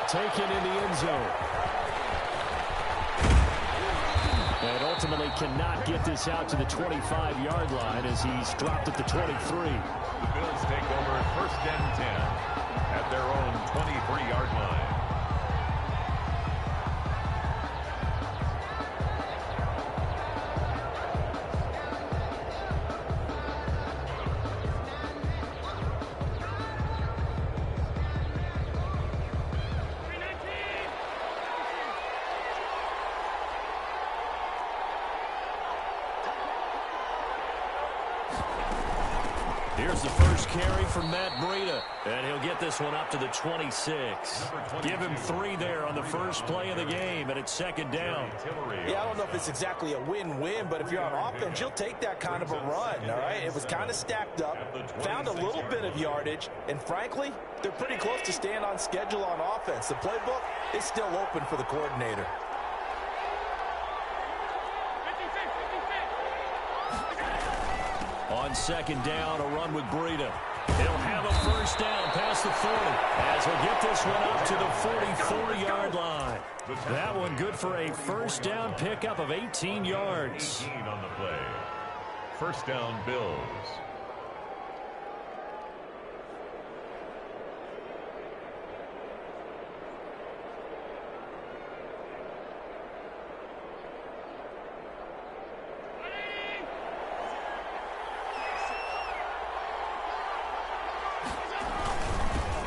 taken in the end zone. And ultimately cannot get this out to the 25-yard line as he's dropped at the 23. The Bills take over 1st and 10 at their own 23-yard line. Here's the first carry from Matt Breida, and he'll get this one up to the 26. Give him 3 there on the first play of the game, and it's 2nd down. Yeah, I don't know if it's exactly a win-win, but if you're on offense, you'll take that kind of a run, all right? It was kind of stacked up, found a little bit of yardage, and frankly, they're pretty close to staying on schedule on offense. The playbook is still open for the coordinator. On 2nd down, a run with Breida. He'll have a first down past the 40 as he'll get this one up to the 44-yard line. That one good for a first down pickup of 18 yards. 18 on the play. First down, Bills.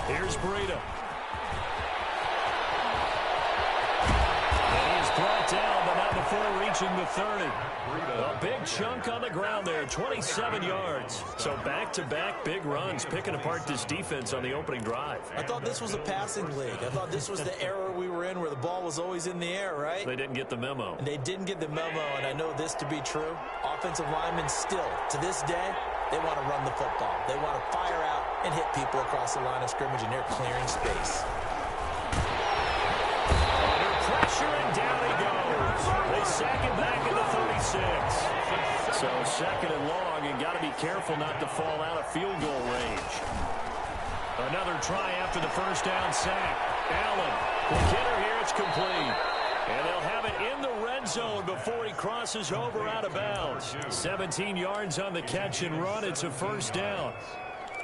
Here's Breida. And he's brought down, but not before reaching the 30. A big chunk on the ground there, 27 yards. So back-to-back big runs, picking apart this defense on the opening drive. I thought this was a passing league. I thought this was the era we were in where the ball was always in the air, right? They didn't get the memo. And they didn't get the memo, and I know this to be true. Offensive linemen still, to this day, they want to run the football. They want to fire out and hit people across the line of scrimmage, and they're clearing space. Under pressure, and down he goes. They sack him back at the 36. So 2nd and long, and got to be careful not to fall out of field goal range. Another try after the first down sack. Allen will get her here. It's complete. And they'll have it in the red zone before he crosses over out of bounds. 17 yards on the catch and run. It's a first down.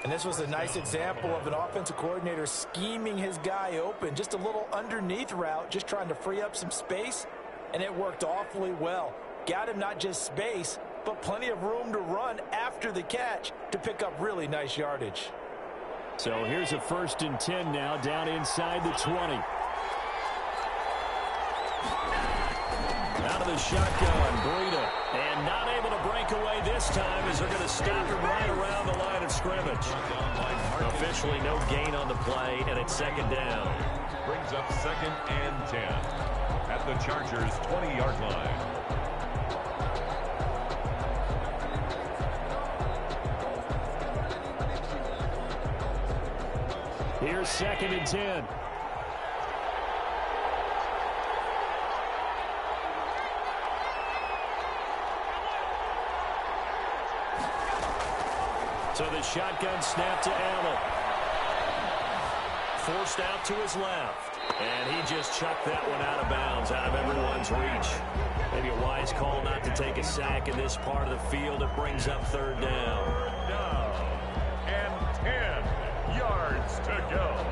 And this was a nice example of an offensive coordinator scheming his guy open. Just a little underneath route, just trying to free up some space, and it worked awfully well. Got him not just space, but plenty of room to run after the catch to pick up really nice yardage. So here's a 1st and 10 now, down inside the 20. Out of the shotgun, Breida, and not able to break away this time as they're going to stop him right around the line of scrimmage. Officially no gain on the play, and it's 2nd down. Brings up 2nd and 10 at the Chargers' 20-yard line. Here's 2nd and 10. So the shotgun snap to Allen. Forced out to his left. And he just chucked that one out of bounds, out of everyone's reach. Maybe a wise call not to take a sack in this part of the field. It brings up 3rd down. And 10 yards to go.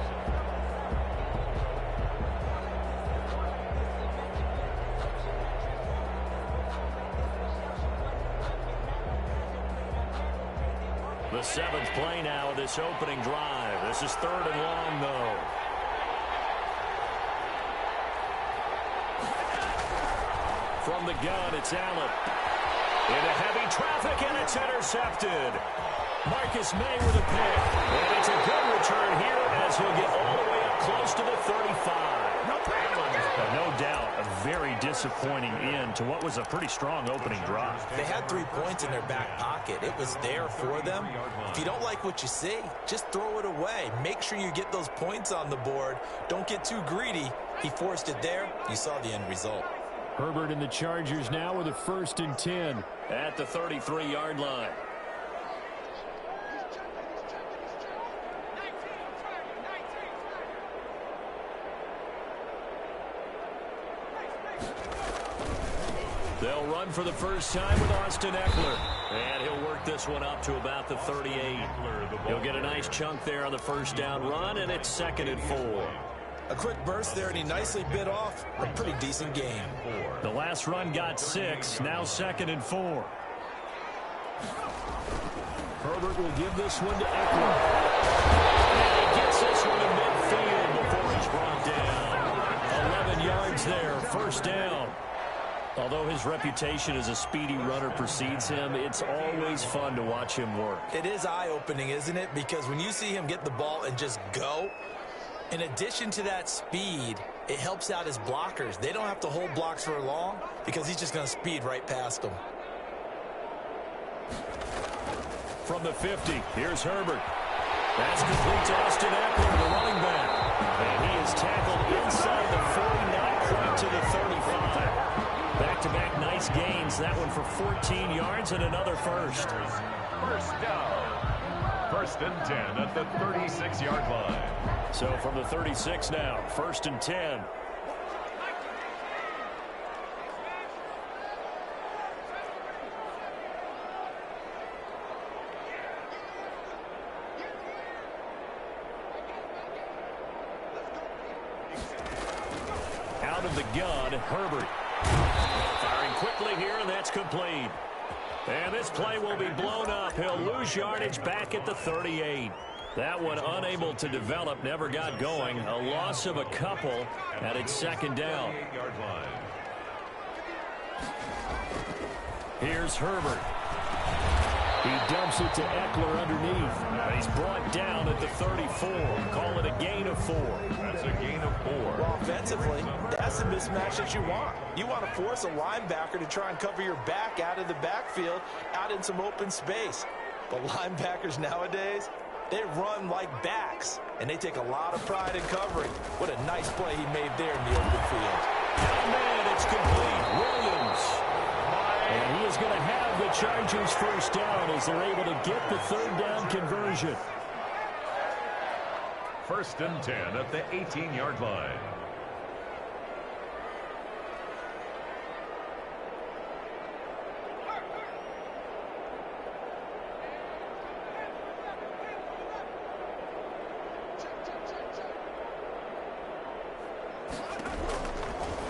The 7th play now of this opening drive. This is 3rd and long, though. From the gun, it's Allen. Into heavy traffic, and it's intercepted. Marcus May with a pick. And it's a good return here as he'll get all the way up close to the 35. No doubt, a very disappointing end to what was a pretty strong opening drive. They had 3 points in their back pocket. It was there for them. If you don't like what you see, just throw it away. Make sure you get those points on the board. Don't get too greedy. He forced it there. You saw the end result. Herbert and the Chargers now with a 1st and 10 at the 33-yard line. They'll run for the first time with Austin Eckler. And he'll work this one up to about the 38. He'll get a nice chunk there on the first down run, and it's 2nd and 4. A quick burst there, and he nicely bit off a pretty decent game. The last run got 6, now 2nd and 4. Herbert will give this one to Eckler. And he gets this one to midfield before he's brought down. 11 yards there, first down. Although his reputation as a speedy runner precedes him, it's always fun to watch him work. It is eye-opening, isn't it? Because when you see him get the ball and just go, in addition to that speed, it helps out his blockers. They don't have to hold blocks for long because he's just going to speed right past them. From the 50, here's Herbert. That's complete to Austin Eckler, the running back. And he is tackled inside the 40, not quite to the 35. Back-to-back nice gains. That one for 14 yards and another first. First down. 1st and 10 at the 36-yard line. So from the 36 now, 1st and 10. Out of the gun, Herbert. Firing quickly here, and that's complete. And this play will be blown up. He'll lose yardage back at the 38. That one unable to develop, never got going. A loss of a couple, and it's 2nd down. Here's Herbert. He dumps it to Eckler underneath. He's brought down at the 34. Call it a gain of 4. That's a gain of 4. Well, offensively, that's the mismatch that you want. You want to force a linebacker to try and cover your back out of the backfield, out in some open space. But linebackers nowadays, they run like backs, and they take a lot of pride in covering. What a nice play he made there in the open field. Oh, man, it's complete. Williams. And he is going to have the Chargers first down as they're able to get the 3rd down conversion. 1st and 10 at the 18-yard line.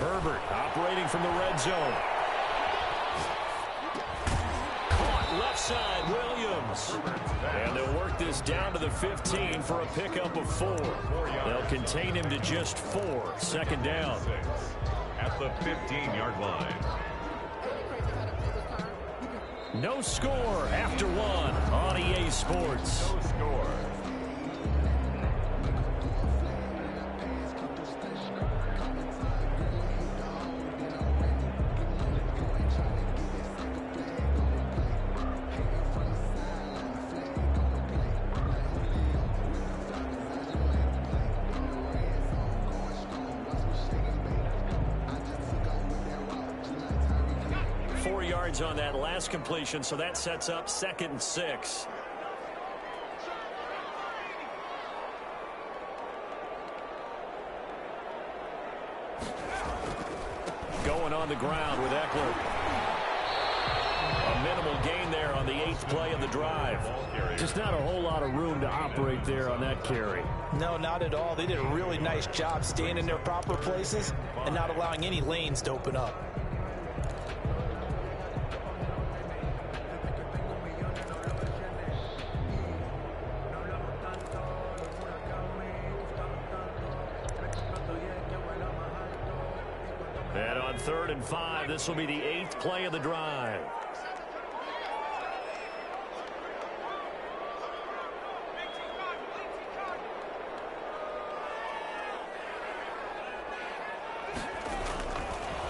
Herbert operating from the red zone. Caught left side, Williams. And they'll work this down to the 15 for a pickup of 4. They'll contain him to just 4. 2nd down. At the 15-yard line. No score after 1 on EA Sports. No score. On that last completion, so that sets up 2nd and 6. Going on the ground with Eckler. A minimal gain there on the 8th play of the drive. Just not a whole lot of room to operate there on that carry. No, not at all. They did a really nice job staying in their proper places and not allowing any lanes to open up. And on 3rd and 5, this will be the 8th play of the drive.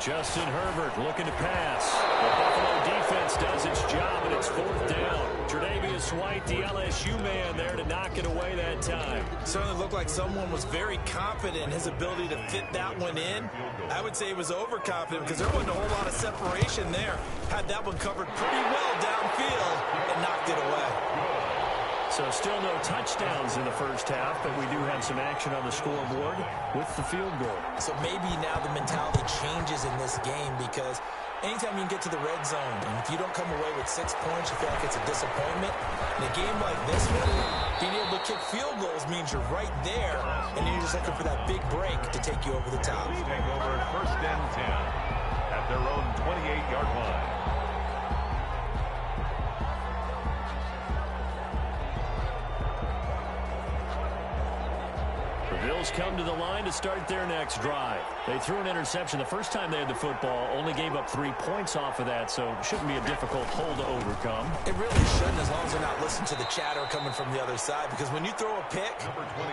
Justin Herbert looking to pass. The Buffalo defense does its job, and it's 4th down. Tre'Davious White, the LSU man, there to knock it away that time. Certainly looked like someone was very confident in his ability to fit that one in. I would say he was overconfident because there wasn't a whole lot of separation there. Had that one covered pretty well downfield and knocked it away. So still no touchdowns in the first half, but we do have some action on the scoreboard with the field goal. So maybe now the mentality changes in this game because anytime you can get to the red zone, and if you don't come away with 6 points, you feel like it's a disappointment. In a game like this one, being able to kick field goals means you're right there, and you're just looking for that big break to take you over the top. Take over first and 10 at their own 28-yard line. The Bills come to the line to start their next drive. They threw an interception the first time they had the football, only gave up 3 points off of that, so it shouldn't be a difficult hole to overcome. It really shouldn't, as long as they're not listening to the chatter coming from the other side, because when you throw a pick,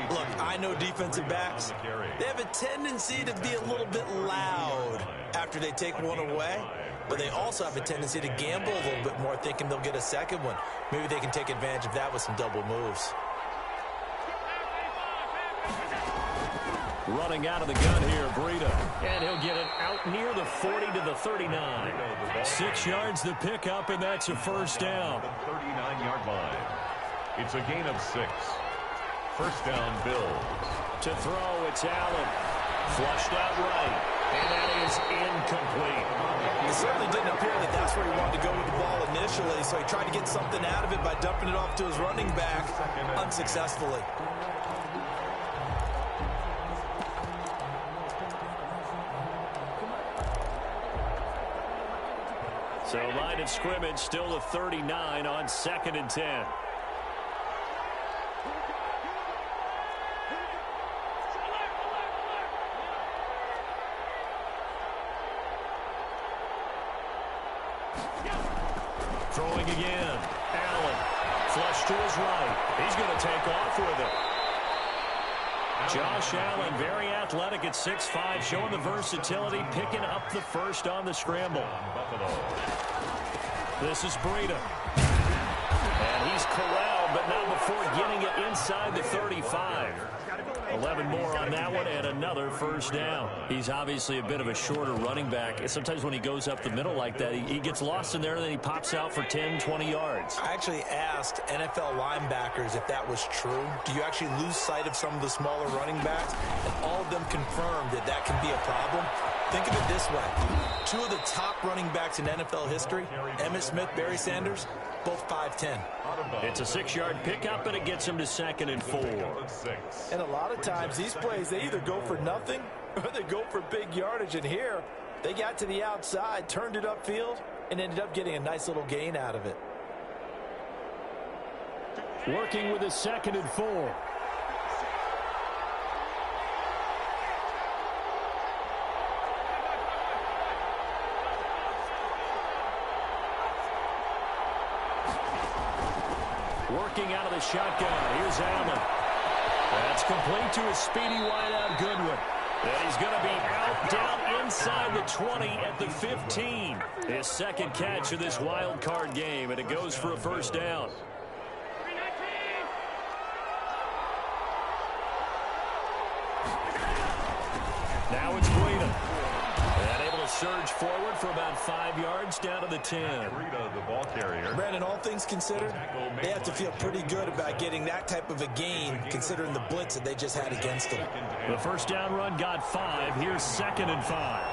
look, I know defensive backs, they have a tendency to be a little bit loud after they take one away, but they also have a tendency to gamble a little bit more, thinking they'll get a second one. Maybe they can take advantage of that with some double moves. Running out of the gun here, Breida. And he'll get it out near the 40 to the 39. 6 yards the pickup, and that's a first down. 39-yard line. It's a gain of 6. First down, Bills. To throw, it's Allen. Flushed out right. And that is incomplete. It certainly didn't appear that that's where he wanted to go with the ball initially, so he tried to get something out of it by dumping it off to his running back unsuccessfully. So line of scrimmage still the 39 on 2nd and 10. Throwing again. Allen. Flush to his right. He's going to take off with it. Josh Allen, very athletic at 6'5", showing the versatility, picking up the first on the scramble. This is Breida. And he's corralled, but not before getting it inside the 35. 11 more on that one, and another first down. He's obviously a bit of a shorter running back. Sometimes when he goes up the middle like that, he gets lost in there, and then he pops out for 10, 20 yards. I actually asked NFL linebackers if that was true. Do you actually lose sight of some of the smaller running backs? And all of them confirmed that that can be a problem. Think of it this way. 2 of the top running backs in NFL history, Emmitt Smith, Barry Sanders, both 5'10". It's a 6-yard pickup, and it gets him to 2nd and 4. And a lot of times, these plays, they either go for nothing or they go for big yardage. And here, they got to the outside, turned it upfield, and ended up getting a nice little gain out of it. Working with a 2nd and 4. Working out of the shotgun. Here's Allen. That's complete to his speedy wideout Goodwin. And he's going to be out down inside the 20 at the 15. His 2nd catch of this wild card game, and it goes for a first down. Now it's Breida. And able to surge forward for about 5 yards down to the 10. Breida, the ball carrier. Brandon, all things considered, they have to feel pretty good about getting that type of a gain, considering the blitz that they just had against them. The first down run got 5. Here's 2nd and 5.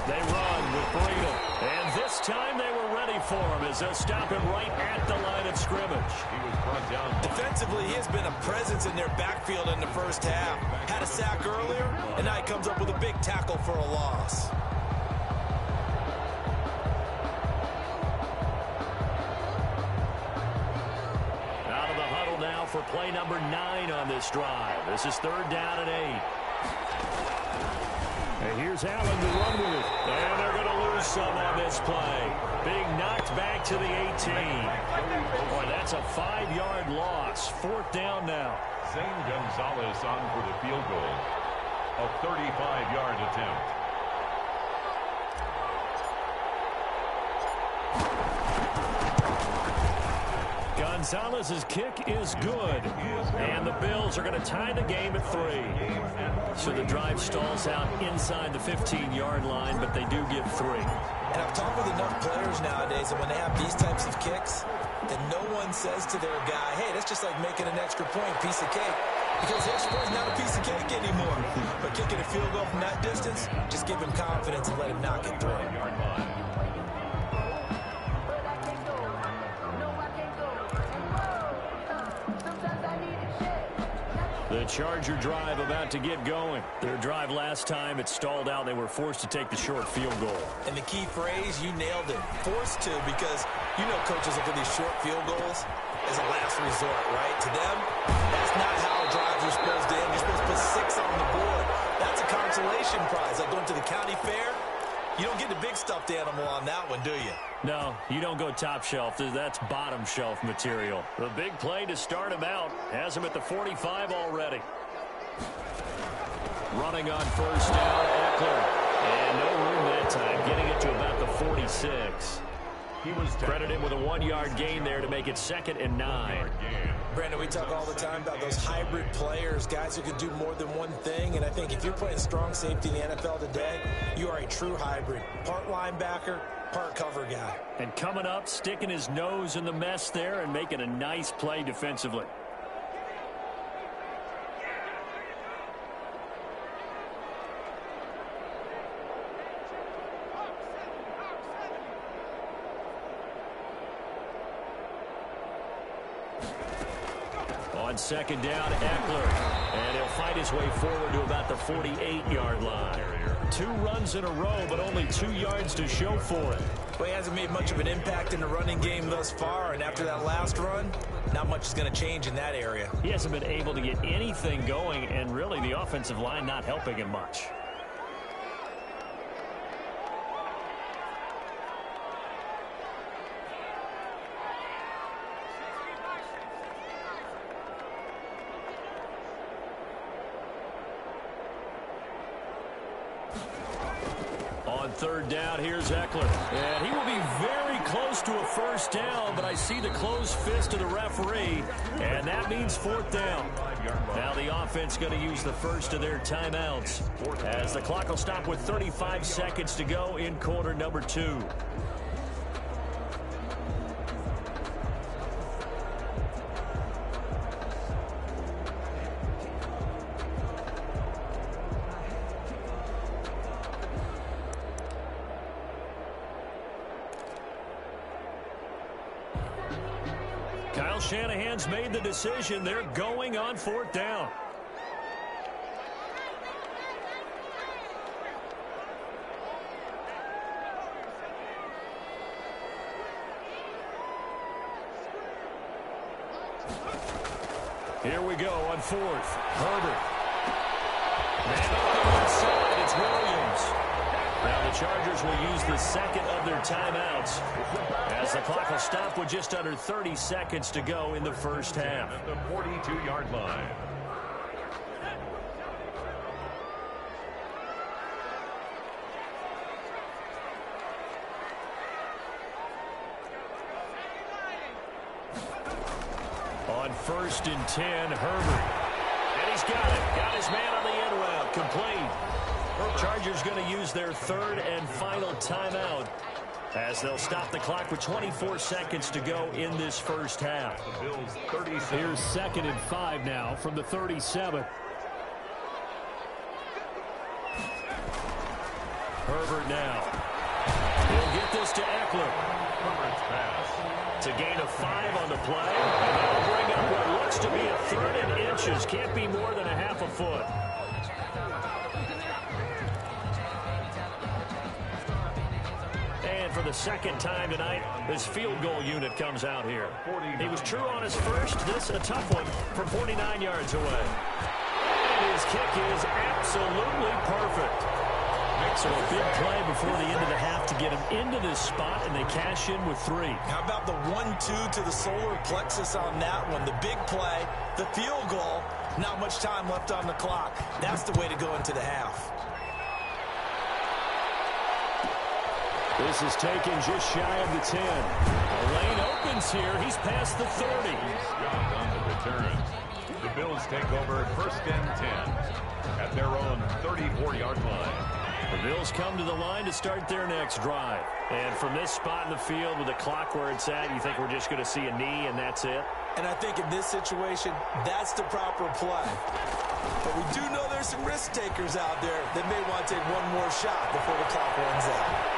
They run with Breida. And this time they were ready for him as they'll stop him right at the line of scrimmage. He was brought down. Defensively, he has been a presence in their backfield in the first half. Had a sack earlier, and now he comes up with a big tackle for a loss. Out of the huddle now for play number 9 on this drive. This is 3rd down and 8. And here's Allen to run with it. And they're going to lose some on this play. Being knocked back to the 18. Boy, that's a 5-yard loss. 4th down now. Zane Gonzalez on for the field goal. A 35-yard attempt. Gonzalez's kick is good. And the Bills are going to tie the game at 3. So the drive stalls out inside the 15-yard line, but they do get 3. And I've talked with enough players nowadays that when they have these types of kicks, And no one says to their guy, hey, that's just like making an extra point, piece of cake. Because the extra point is not a piece of cake anymore. But kicking a field goal from that distance, just give him confidence and let him knock it through. The Charger drive about to get going. Their drive last time, it stalled out. They were forced to take the short field goal. And the key phrase, you nailed it. Forced to, because you know coaches look at these short field goals as a last resort, right? To them, that's not how drives are supposed to end. You're supposed to put 6 on the board. That's a consolation prize. Like going to the county fair, you don't get the big stuffed animal on that one, do you? No, you don't go top shelf. That's bottom shelf material. The big play to start him out. Has him at the 45 already. Running on first down, Eckler. And no room that time, getting it to about the 46. He was credited with a 1-yard gain there to make it 2nd and 9. Brandon, we talk all the time about those hybrid players, guys who can do more than one thing. And I think if you're playing strong safety in the NFL today, you are a true hybrid. Part linebacker, part cover guy. And coming up, sticking his nose in the mess there and making a nice play defensively. On 2nd down, Eckler. And he'll fight his way forward to about the 48-yard line. 2 runs in a row, but only 2 yards to show for it. Well, he hasn't made much of an impact in the running game thus far, and after that last run, not much is going to change in that area. He hasn't been able to get anything going, and really the offensive line not helping him much. On 3rd down, here's Eckler. And he will be very close to a first down, but I see the closed fist of the referee, and that means 4th down. Now the offense going to use the first of their timeouts as the clock will stop with 35 seconds to go in quarter number 2. Kyle Shanahan's made the decision. They're going on 4th down. Here we go on 4th. Herbert. Man open inside. It's Williams. Now the Chargers will use the 2nd of their timeouts as the clock will stop with just under 30 seconds to go in the first half. At the 42-yard line. On 1st and 10, Herbert. And he's got it. Got his man on the end route. Complete. Chargers going to use their 3rd and final timeout as they'll stop the clock with 24 seconds to go in this first half. Here's 2nd and 5 now from the 37. Herbert now. He'll get this to Eckler. Herbert's pass. To gain a 5 on the play. And that'll bring up what looks to be a 3rd and inches. Can't be more than a half a foot. And for the 2nd time tonight, this field goal unit comes out here. He was true on his first. This a tough one from 49 yards away. And his kick is absolutely perfect. So a big play before the end of the half to get him into this spot, and they cash in with 3. How about the 1-2 to the solar plexus on that one? The big play, the field goal, not much time left on the clock. That's the way to go into the half. This is taken just shy of the 10. The lane opens here. He's past the 30. On the return. The Bills take over 1st and 10 at their own 34-yard line. The Bills come to the line to start their next drive. And from this spot in the field with the clock where it's at, you think we're just going to see a knee and that's it? And I think in this situation, that's the proper play. But we do know there's some risk takers out there that may want to take one more shot before the clock runs out.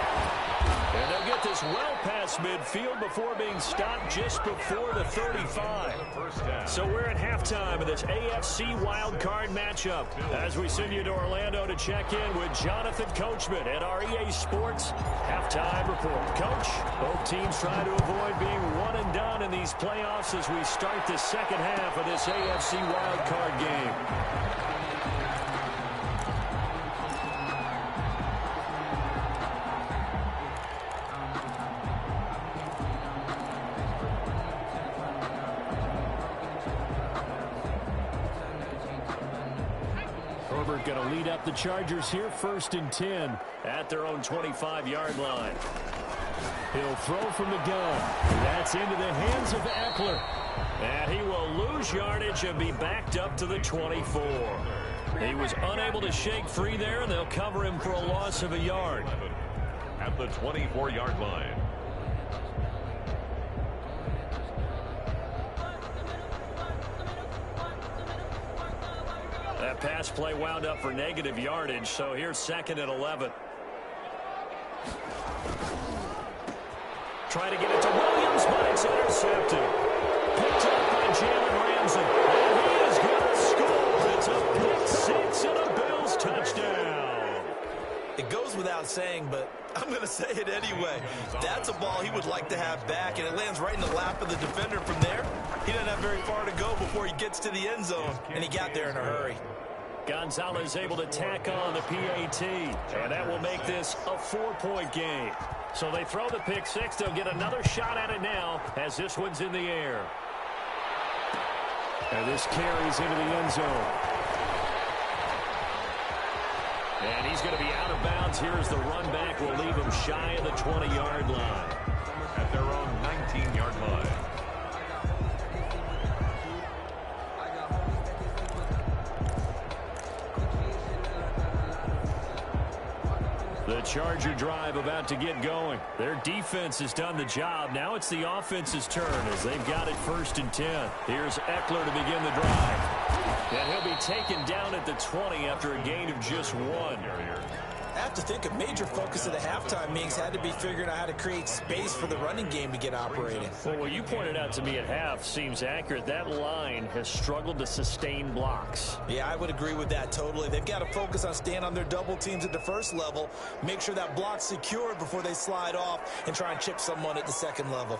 And they'll get this well past midfield before being stopped just before the 35. So we're at halftime of this AFC wildcard matchup as we send you to Orlando to check in with Jonathan Coachman at our EA Sports Halftime Report. Coach, both teams trying to avoid being one and done in these playoffs as we start the second half of this AFC wildcard game. Going to lead up the Chargers here, 1st and 10 at their own 25-yard line. He'll throw from the gun. That's into the hands of Eckler. And he will lose yardage and be backed up to the 24. He was unable to shake free there, and they'll cover him for a loss of a yard. At the 24-yard line. That pass play wound up for negative yardage, so here's 2nd and 11. Try to get it to Williams, but it's intercepted. Picked up by Jalen Ramsey, and he is going to score. It's a pick six and a Bills touchdown. It goes without saying, but I'm going to say it anyway. That's a ball he would like to have back, and it lands right in the lap of the defender from there. He doesn't have very far to go before he gets to the end zone, and he got there in a hurry. Gonzalez able to tack on the PAT, and that will make this a 4-point game. So they throw the pick six. They'll get another shot at it now as this one's in the air. And this carries into the end zone. And he's going to be out of bounds. Here's the run back. Will leave him shy of the 20-yard line. At their own 19-yard line. The Charger drive about to get going. Their defense has done the job. Now it's the offense's turn as they've got it 1st and 10. Here's Eckler to begin the drive. And he'll be taken down at the 20 after a gain of just 1. I have to think a major focus of the halftime meetings had to be figuring out how to create space for the running game to get operating. Well, what you pointed out to me at half seems accurate. That line has struggled to sustain blocks. Yeah, I would agree with that totally. They've got to focus on staying on their double teams at the first level, make sure that block's secured before they slide off and try and chip someone at the second level.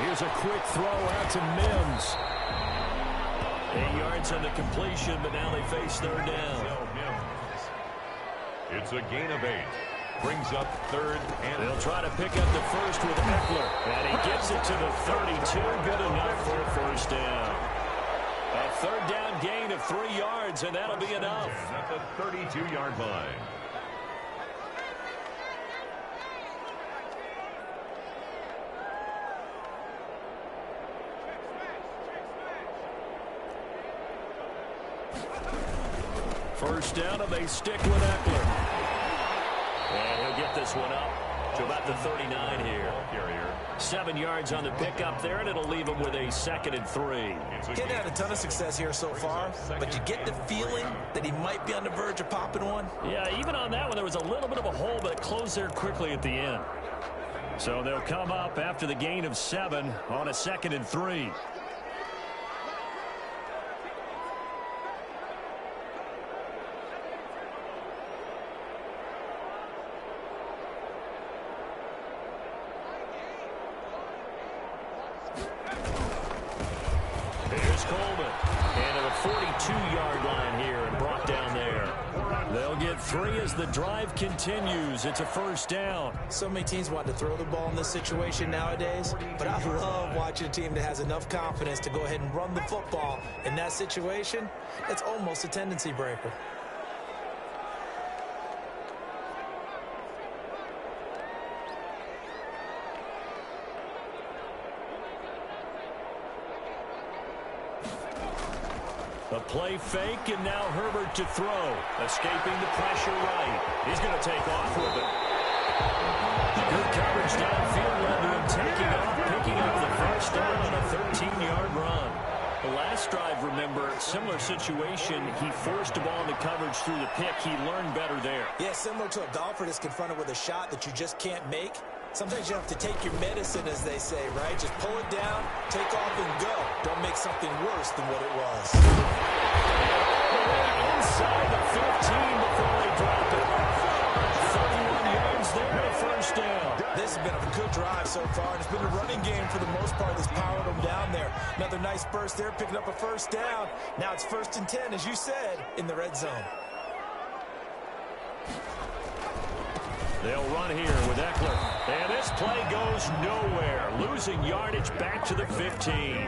Here's a quick throw out to Mims. 8 yards on the completion, but now they face 3rd down. It's a gain of 8. Brings up 3rd and... They'll try to pick up the first with Eckler. And he gets it to the 32. Good enough for a 1st down. A 3rd down gain of 3 yards, and that'll be enough. At the 32-yard line. First down, and they stick with Eckler. And he'll get this one up to about the 39 here. 7 yards on the pickup there, and it'll leave him with a 2nd and 3. Getting had a ton of success here so far, but you get the feeling that he might be on the verge of popping one. Yeah, even on that one, there was a little bit of a hole, but it closed there quickly at the end. So they'll come up after the gain of 7 on a 2nd and 3. Here's Coleman. And to the 42-yard line here and brought down there. They'll get 3 as the drive continues. It's a 1st down. So many teams want to throw the ball in this situation nowadays, but I love watching a team that has enough confidence to go ahead and run the football. In that situation, it's almost a tendency breaker. A play fake, and now Herbert to throw. Escaping the pressure right. He's going to take off with it. Good coverage downfield led to him taking off, picking up the first down on a 13-yard run. The last drive, remember, similar situation. He forced the ball into coverage through the pick. He learned better there. Yeah, similar to a golfer that's confronted with a shot that you just can't make. Sometimes you have to take your medicine, as they say, right? Just pull it down, take off, and go. Don't make something worse than what it was. Inside the 15 before they drop it. 31 yards there, a first down. This has been a good drive so far, and it's been a running game for the most part that's powered them down there. Another nice burst there, picking up a first down. Now it's 1st and 10, as you said, in the red zone. They'll run here with Eckler. And this play goes nowhere. Losing yardage back to the 15.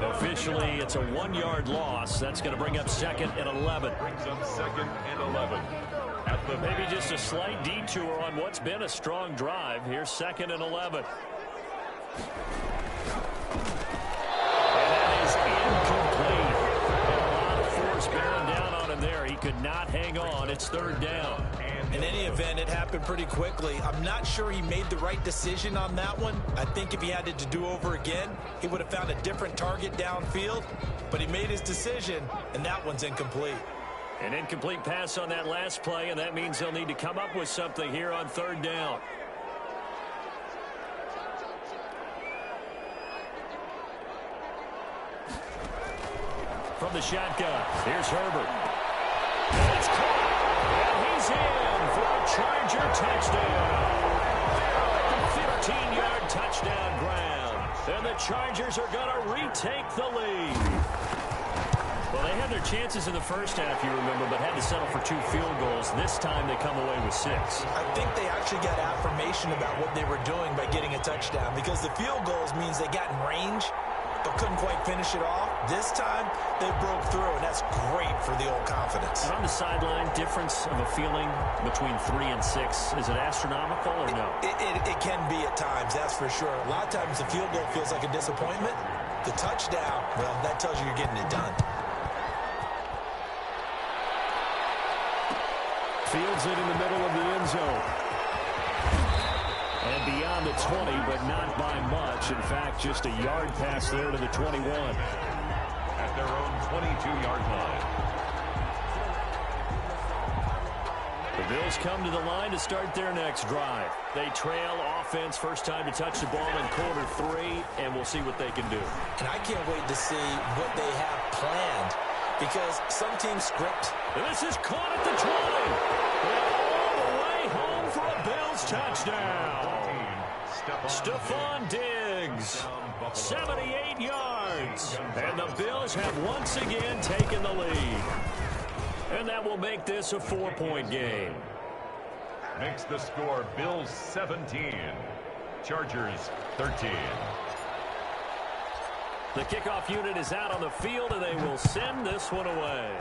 Officially, it's a 1-yard loss. That's going to bring up 2nd and 11. Brings up 2nd and 11. Maybe just a slight detour on what's been a strong drive. Here's 2nd and 11. And that is incomplete. And a lot of force bearing down on him there. He could not hang on. It's 3rd down. In any event, it happened pretty quickly. I'm not sure he made the right decision on that one. I think if he had it to do over again, he would have found a different target downfield. But he made his decision, and that one's incomplete. An incomplete pass on that last play, and that means they'll need to come up with something here on 3rd down. From the shotgun, here's Herbert. And it's caught. And he's in for a Charger touchdown. 15-yard touchdown ground. And the Chargers are going to retake the lead. Well, they had their chances in the first half, you remember, but had to settle for 2 field goals. This time they come away with 6. I think they actually got affirmation about what they were doing by getting a touchdown, because the field goals means they got in range but couldn't quite finish it off. This time they broke through, and that's great for the old confidence. And on the sideline, difference of a feeling between 3 and 6, is it astronomical or no? It can be at times, that's for sure. A lot of times the field goal feels like a disappointment. The touchdown, well, that tells you you're getting it done. Fields it in the middle of the end zone. And beyond the 20, but not by much. In fact, just a yard pass there to the 21. At their own 22-yard line. The Bills come to the line to start their next drive. They trail offense, first time to touch the ball in Q3, and we'll see what they can do. And I can't wait to see what they have planned, because some teams script. This is caught at the 20. All the way home for a Bills touchdown. Stephon Diggs, 78 yards. And the Bills have once again taken the lead. And that will make this a 4-point game. Makes the score Bills 17, Chargers 13. The kickoff unit is out on the field, and they will send this one away.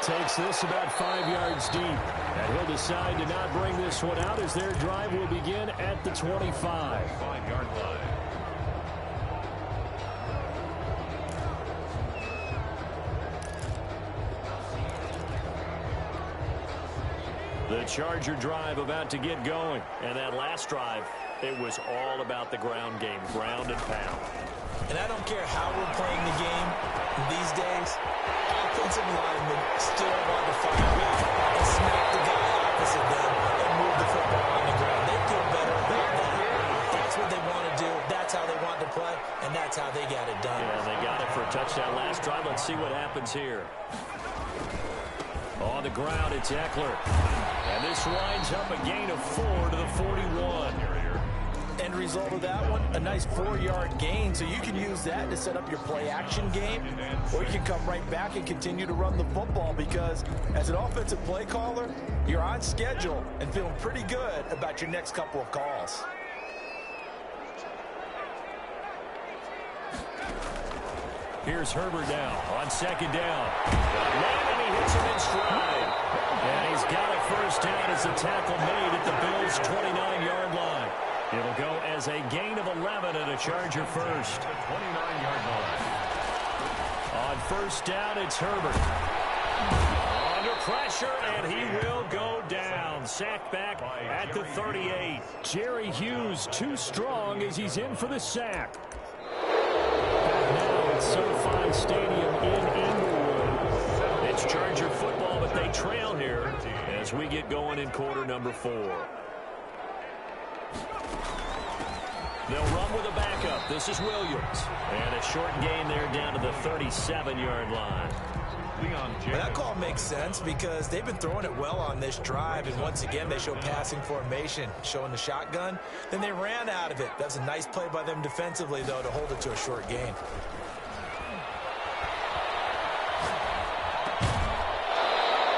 Takes this about 5 yards deep. And he'll decide to not bring this one out as their drive will begin at the 25. 5-yard line. The Charger drive about to get going. And that last drive, it was all about the ground game, ground and pound. And I don't care how we're playing the game these days, offensive linemen still want to find a way and smack the guy opposite them and move the football on the ground. They feel better about that. That's what they want to do. That's how they want to play, and that's how they got it done. Yeah, they got it for a touchdown last drive. Let's see what happens here. On the ground, it's Eckler. And this winds up a gain of 4 to the 41. End result of that one, a nice 4-yard gain, so you can use that to set up your play-action game, or you can come right back and continue to run the football, because as an offensive play caller, you're on schedule and feeling pretty good about your next couple of calls. Here's Herbert now on second down. And he hits him in stride. And he's got a first down as the tackle made at the Bills' 29-yard line. It'll go as a gain of 11 and a Charger first. 29-yard line. On first down, it's Herbert. Under pressure, and he will go down. Sacked back at the 38. Jerry Hughes too strong as he's in for the sack. Now it's SoFi Stadium in Inglewood. It's Charger football, but they trail here as we get going in quarter number 4. They'll run with a backup. This is Williams. And a short gain there down to the 37-yard line. Well, that call makes sense because they've been throwing it well on this drive, and once again they show passing formation, showing the shotgun. Then they ran out of it. That's a nice play by them defensively, though, to hold it to a short gain.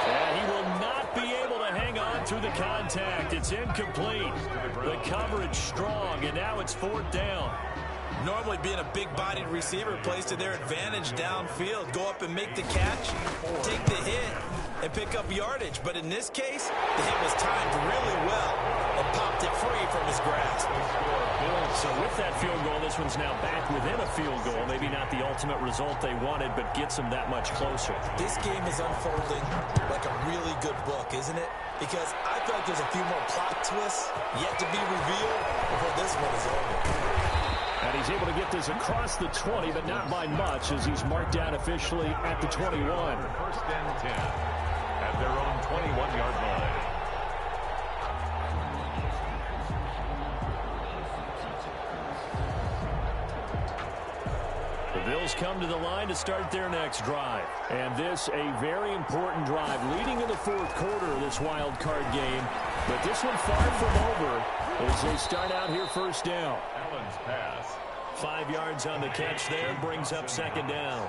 And he will not be able to hang on through the contact. It's incomplete. The coverage strong, and now it's 4th down. Normally being a big-bodied receiver plays to their advantage downfield. Go up and make the catch, take the hit, and pick up yardage. But in this case, the hit was timed really well and popped it free from his grasp. So with that field goal, this one's now back within a field goal. Maybe not the ultimate result they wanted, but gets them that much closer. This game is unfolding like a really good book, isn't it? Because I feel like there's a few more plot twists yet to be revealed before this one is over. And he's able to get this across the 20, but not by much, as he's marked down officially at the 21. First and 10 at their own 21-yard line. The Bills come to the line to start their next drive. And this a very important drive leading in the 4th quarter of this wild card game. But this one far from over as they start out here first down. Allen's pass. 5 yards on the catch there, brings up 2nd down.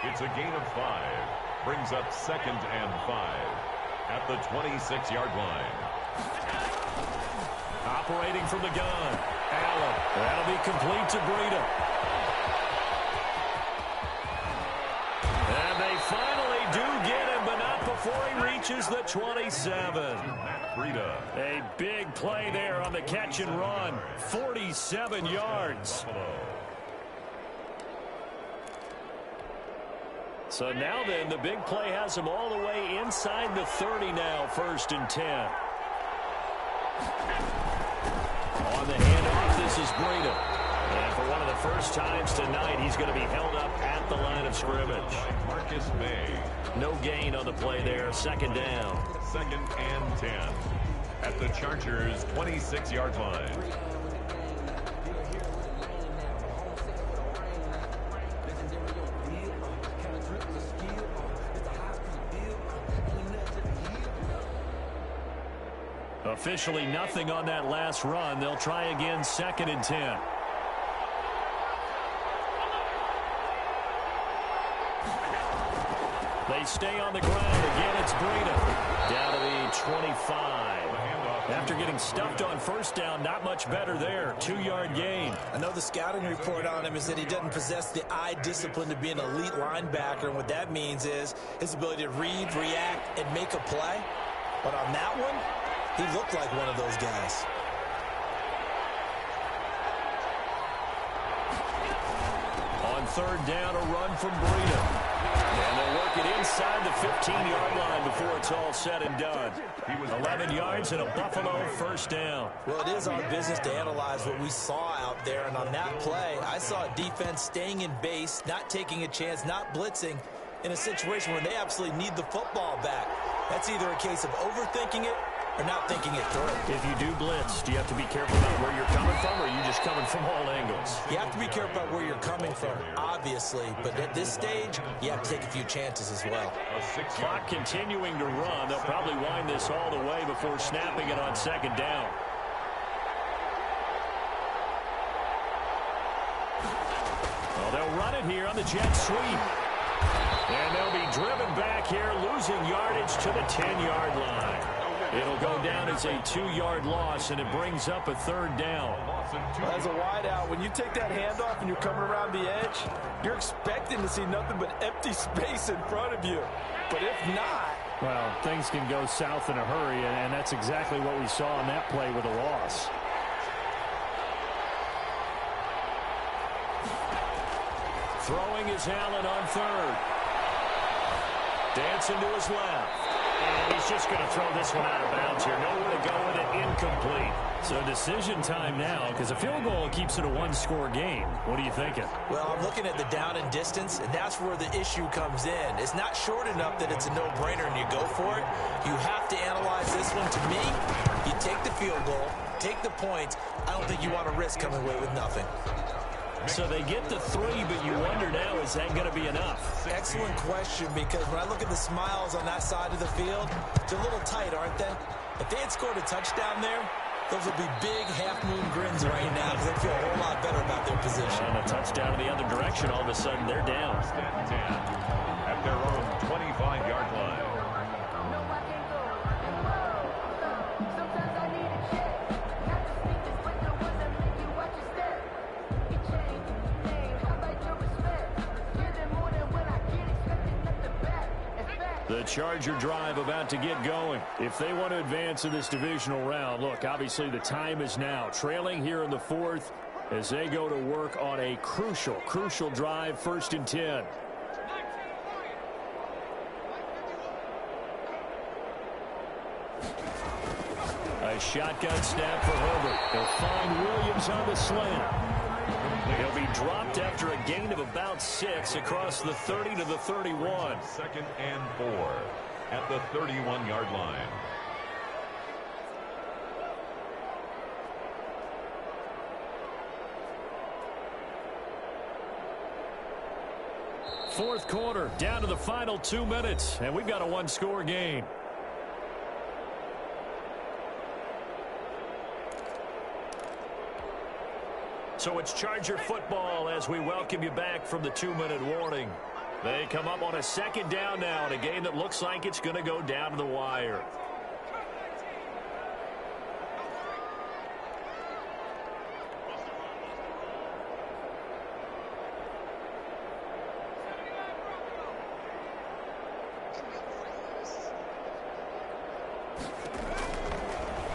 It's a gain of 5. Brings up 2nd and 5 at the 26-yard line. Operating from the gun, Allen. That'll be complete to Breida. And they finally do get him, but not before he reaches the 27. Breida. A big play there on the catch and run. 47 yards. So now then, the big play has him all the way inside the 30 now, 1st and 10. On the handoff, this is Breida. And for one of the first times tonight, he's going to be held up at the line of scrimmage. Marcus May. No gain on the play there, 2nd down. 2nd and 10 at the Chargers' 26-yard line. Officially nothing on that last run. They'll try again, 2nd and 10. They stay on the ground. Again, it's Breida. Down to the 25. After getting stuffed on first down, not much better there. 2-yard gain. I know the scouting report on him is that he doesn't possess the eye discipline to be an elite linebacker. And what that means is his ability to read, react, and make a play. But on that one, he looked like one of those guys. On 3rd down, a run from Breida. And they'll work it inside the 15-yard line before it's all said and done. 11 yards and a Buffalo 1st down. Well, it is our business to analyze what we saw out there. And on that play, I saw a defense staying in base, not taking a chance, not blitzing in a situation where they absolutely need the football back. That's either a case of overthinking it or not thinking it through. If you do blitz, do you have to be careful about where you're coming from, or are you just coming from all angles? You have to be careful about where you're coming from, obviously. But at this stage, you have to take a few chances as well. Clock continuing to run. They'll probably wind this all the way before snapping it on 2nd down. Well, they'll run it here on the jet sweep. And they'll be driven back here, losing yardage to the 10-yard line. It'll go down as a 2-yard loss, and it brings up a 3rd down. As a wideout, when you take that handoff and you're coming around the edge, you're expecting to see nothing but empty space in front of you. But if not... Well, things can go south in a hurry, and that's exactly what we saw on that play with a loss. Throwing is Allen on third. Dancing to his left. And he's just going to throw this one out of bounds here. Nowhere to go with it. Incomplete. So decision time now, because a field goal keeps it a one-score game. What are you thinking? Well, I'm looking at the down and distance, and that's where the issue comes in. It's not short enough that it's a no-brainer and you go for it. You have to analyze this one. To me, you take the field goal, take the points. I don't think you want to risk coming away with nothing. So they get the 3, but you wonder now, is that going to be enough? Excellent question, because when I look at the smiles on that side of the field, they're a little tight, aren't they? If they had scored a touchdown there, those would be big half-moon grins right now because they feel a whole lot better about their position. And a touchdown in the other direction, all of a sudden they're down. 10 at their own 25-yard line. The Charger drive about to get going. If they want to advance in this divisional round, look, obviously the time is now. Trailing here in the 4th as they go to work on a crucial drive, 1st and 10. A shotgun snap for Herbert. They'll find Williams on the slant. He'll be dropped after a gain of about 6 across the 30 to the 31. 2nd and 4 at the 31-yard line. Fourth quarter, down to the final 2 minutes, and we've got a one-score game. So it's Charger football as we welcome you back from the 2-minute warning. They come up on a 2nd down now in a game that looks like it's going to go down to the wire.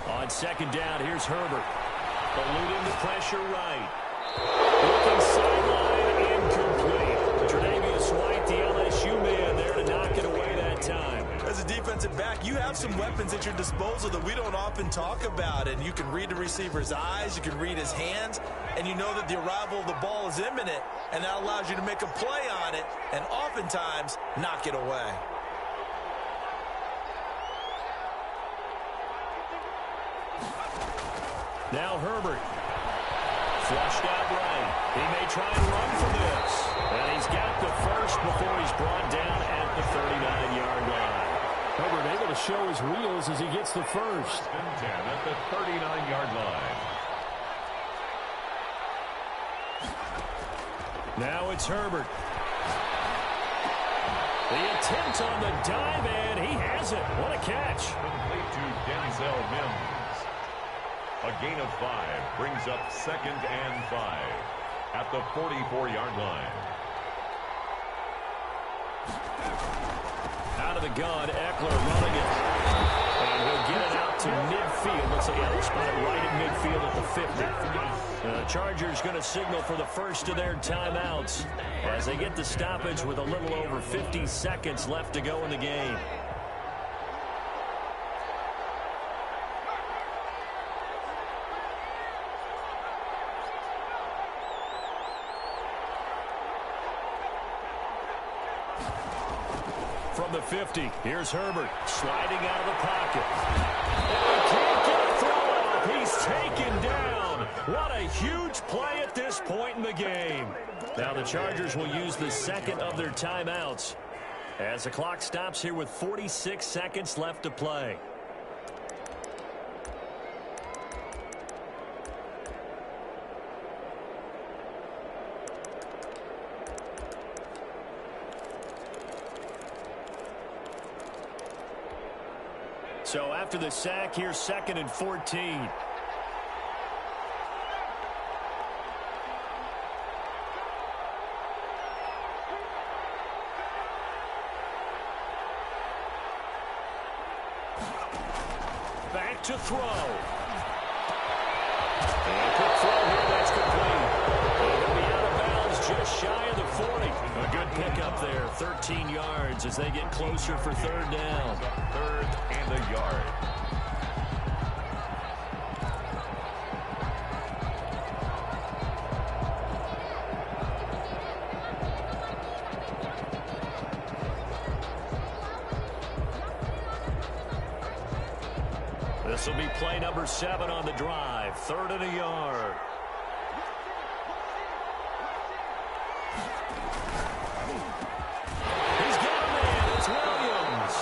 On 2nd down, here's Herbert. Eluding the pressure right. Looking sideline, incomplete. Tre'Davious White, the LSU man, there to knock it away that time. As a defensive back, you have some weapons at your disposal that we don't often talk about. And you can read the receiver's eyes, you can read his hands, and you know that the arrival of the ball is imminent, and that allows you to make a play on it and oftentimes knock it away. Now Herbert. Flushed out right. He may try and run for this. And he's got the first before he's brought down at the 39-yard line. Herbert able to show his wheels as he gets the first. 10 at the 39-yard line. Now it's Herbert. The attempt on the dive, and he has it. What a catch. Complete to Denzel Mims. A gain of 5 brings up 2nd and 5 at the 44-yard line. Out of the gun, Eckler running it. And he'll get it out to midfield. Looks like he'll spot it right at midfield at the 50. The Chargers going to signal for the first of their timeouts as they get the stoppage with a little over 50 seconds left to go in the game. From the 50, here's Herbert sliding out of the pocket. And he can't get a throw off. He's taken down. What a huge play at this point in the game. Now the Chargers will use the second of their timeouts as the clock stops here with 46 seconds left to play. So after the sack, here's 2nd and 14. Back to throw. And a quick throw here, that's complete. And he'll be out of bounds just shy of the 40. 13 yards as they get closer for third down. 3rd and a yard. This will be play number 7 on the drive. 3rd and a yard. He's got a man. It's Williams.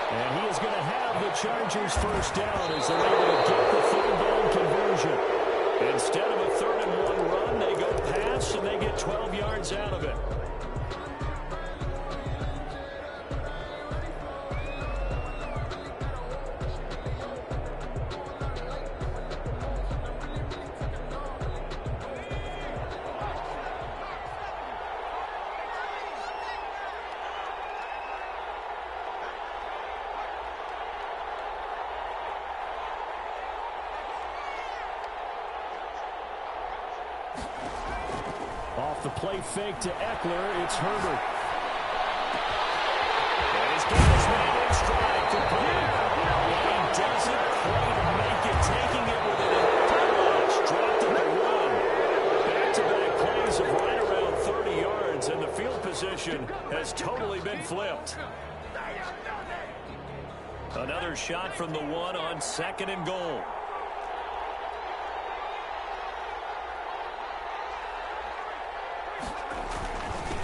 And he is going to have the Chargers first down as they're able to get the third down conversion. Instead of a 3rd and 1 run, they go pass and they get 12 yards out of it. Off the play fake to Eckler, it's Herbert. And he's got his man in stride complete. And he doesn't quite make it, taking it with an entire dropped at the 1. Back-to-back plays of right around 30 yards, and the field position has totally been flipped. Another shot from the 1 on 2nd and goal.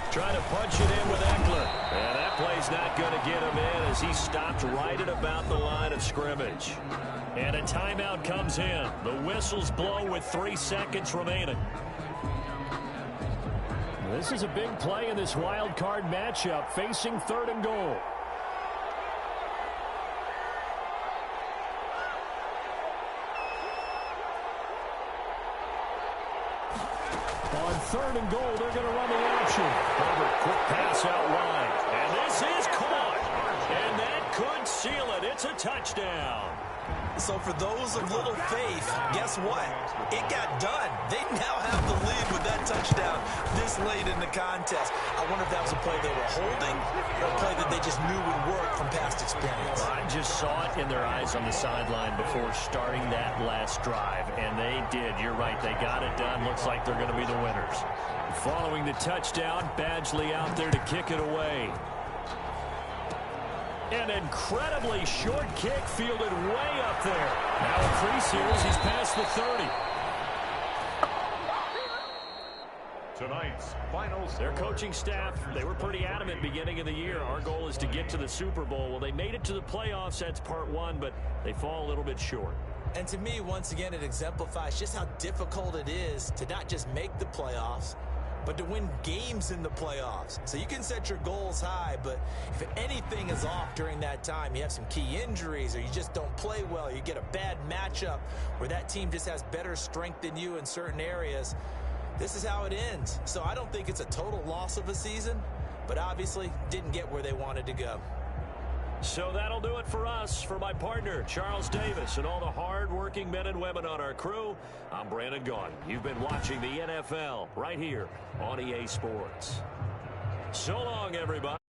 Trying to punch it in with Eckler. And that play's not going to get him in as he stopped right at about the line of scrimmage. And a timeout comes in. The whistles blow with 3 seconds remaining. This is a big play in this wild card matchup, facing 3rd and goal. On 3rd and goal, they're going to run the option. Herbert, quick pass out wide. And this is caught. And that could seal it. It's a touchdown. So for those of little faith, guess what? It got done. They now have the lead with that touchdown this late in the contest. I wonder if that was a play they were holding or a play that they just knew would work from past experience. I just saw it in their eyes on the sideline before starting that last drive, and they did. You're right. They got it done. Looks like they're going to be the winners. Following the touchdown, Badgley out there to kick it away. An incredibly short kick fielded way up there. Now increase here as he's past the 30. Tonight's final score. Their coaching staff, they were pretty adamant beginning of the year. Our goal is to get to the Super Bowl. Well, they made it to the playoffs. That's part 1, but they fall a little bit short. And to me, once again, it exemplifies just how difficult it is to not just make the playoffs, but to win games in the playoffs. So you can set your goals high, but if anything is off during that time, you have some key injuries or you just don't play well, you get a bad matchup where that team just has better strength than you in certain areas, this is how it ends. So I don't think it's a total loss of a season, but obviously didn't get where they wanted to go. So that'll do it for us. For my partner, Charles Davis, and all the hard-working men and women on our crew, I'm Brandon Gaudin. You've been watching the NFL right here on EA Sports. So long, everybody.